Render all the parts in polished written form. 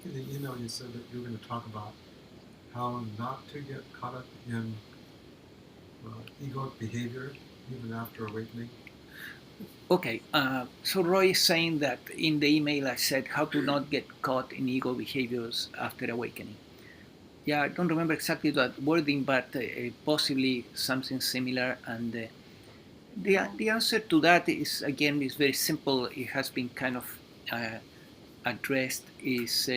in the email you said that you were going to talk about how not to get caught up in egoic behavior even after awakening. Okay, so Roy is saying that in the email I said how to not get caught in ego behaviors after awakening. Yeah, I don't remember exactly that wording, but possibly something similar. And the answer to that is again is very simple. It has been kind of uh, addressed. Is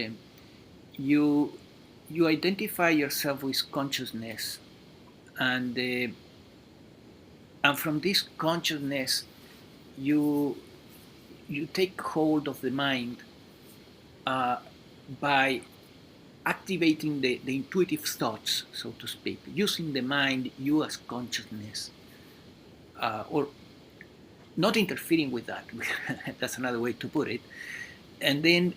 you you identify yourself with consciousness, and from this consciousness you you take hold of the mind uh, by activating the intuitive thoughts, so to speak, using the mind, you as consciousness, or not interfering with that. That's another way to put it. And then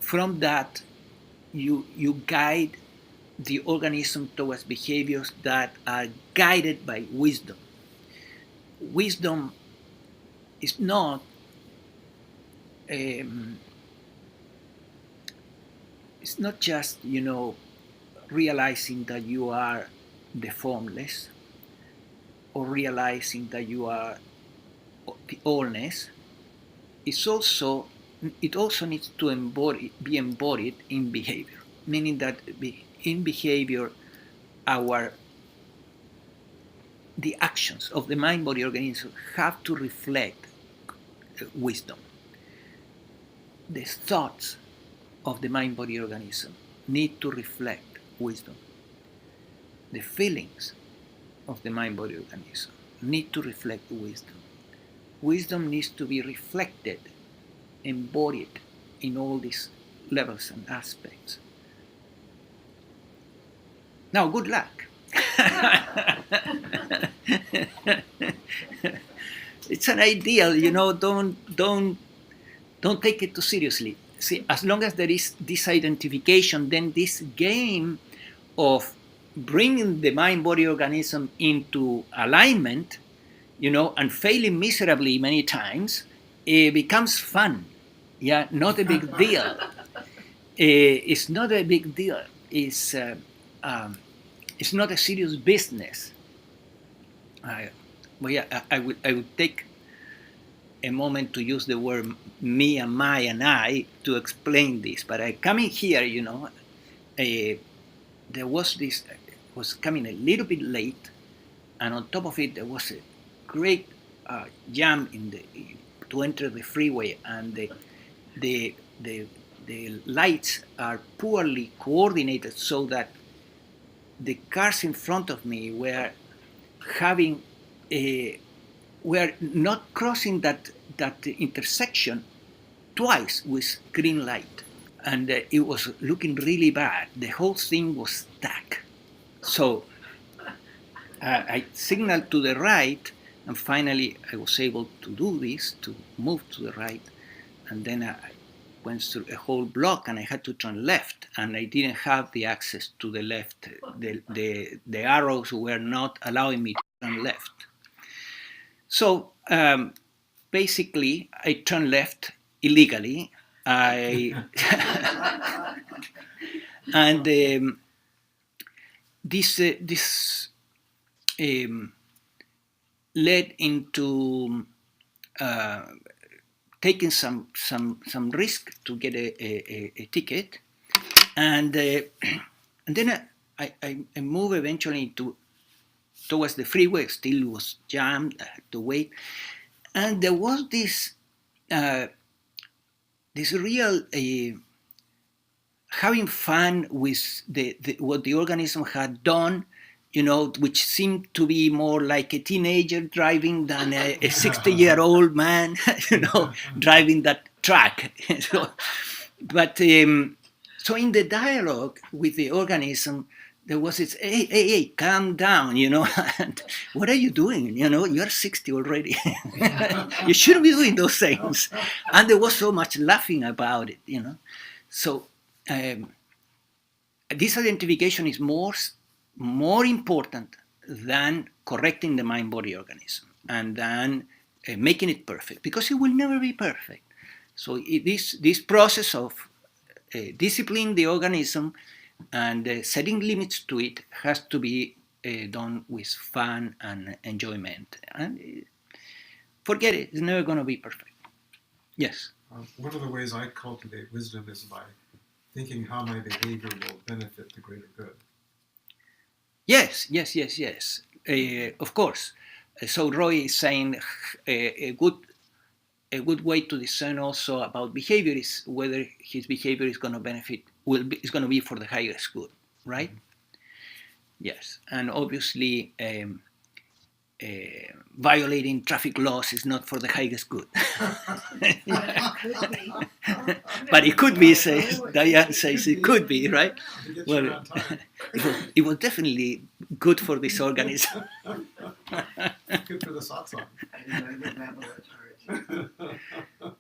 from that, you guide the organism towards behaviors that are guided by wisdom. Wisdom is not um, it's not just realizing that you are the formless or realizing that you are the allness. It also needs to be embodied in behavior, meaning that in behavior our the actions of the mind body organism have to reflect wisdom. The thoughts of the mind body organism need to reflect wisdom. The feelings of the mind body organism need to reflect wisdom. Wisdom needs to be reflected, embodied in all these levels and aspects. Now, good luck. It's an ideal, don't take it too seriously. See, as long as there is this identification, then this game of bringing the mind-body organism into alignment, and failing miserably many times, becomes fun. Yeah, not a big deal. It's not a big deal. It's not a serious business. Well, yeah, I would take a moment to use the word me and my and I to explain this. But I coming here, there was this was coming a little bit late, and on top of it there was a great jam to enter the freeway, and the the the lights are poorly coordinated so that the cars in front of me having a were not crossing that intersection twice with green light, and it was looking really bad. The whole thing was stuck. So I signaled to the right, and finally I was able to do this, to move to the right, and then I went through a whole block and I had to turn left, and I didn't have the access to the left. The arrows were not allowing me to turn left. So basically, I turned left illegally. And this led into taking some risk to get a ticket, and then I moved eventually towards the freeway. Still was jammed. I had to wait, and there was this real having fun with what the organism had done, which seemed to be more like a teenager driving than a 60-year-old man, driving that truck. But so in the dialogue with the organism, there was this, hey, calm down, and what are you doing? You're 60 already. You shouldn't be doing those things. And there was so much laughing about it, So this identification is more important than correcting the mind-body organism and than making it perfect, because it will never be perfect. So this process of disciplining the organism and setting limits to it has to be done with fun and enjoyment. And forget it, it's never going to be perfect. Yes? One of the ways I cultivate wisdom is by thinking how my behavior will benefit the greater good. Yes. Of course. So Roy is saying a good way to discern also about behavior is whether his behavior is going to benefit, is going to be for the highest good, right? Mm-hmm. Yes, and obviously violating traffic laws is not for the highest good. But it could be, says Diane says it could be, right? Well, it was definitely good for this organism. Good for the satsang.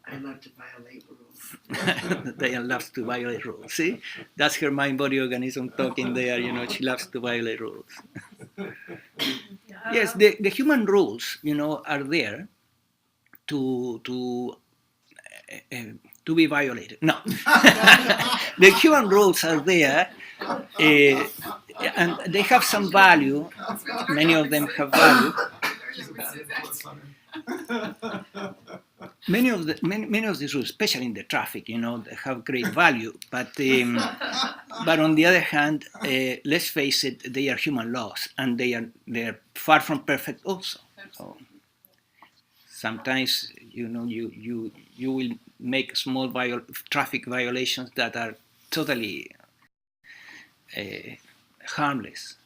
I love to violate rules. Diane loves to violate rules. See, that's her mind-body organism talking there. You know, she loves to violate rules. Yes, the human rules, you know, are there to be violated. No, the human rules are there, and they have some value. Many of them have value. Many of these rules, especially in the traffic, you know, they have great value. But on the other hand, let's face it, they are human laws, and they're far from perfect also. So sometimes, you know, you will make small traffic violations that are totally harmless.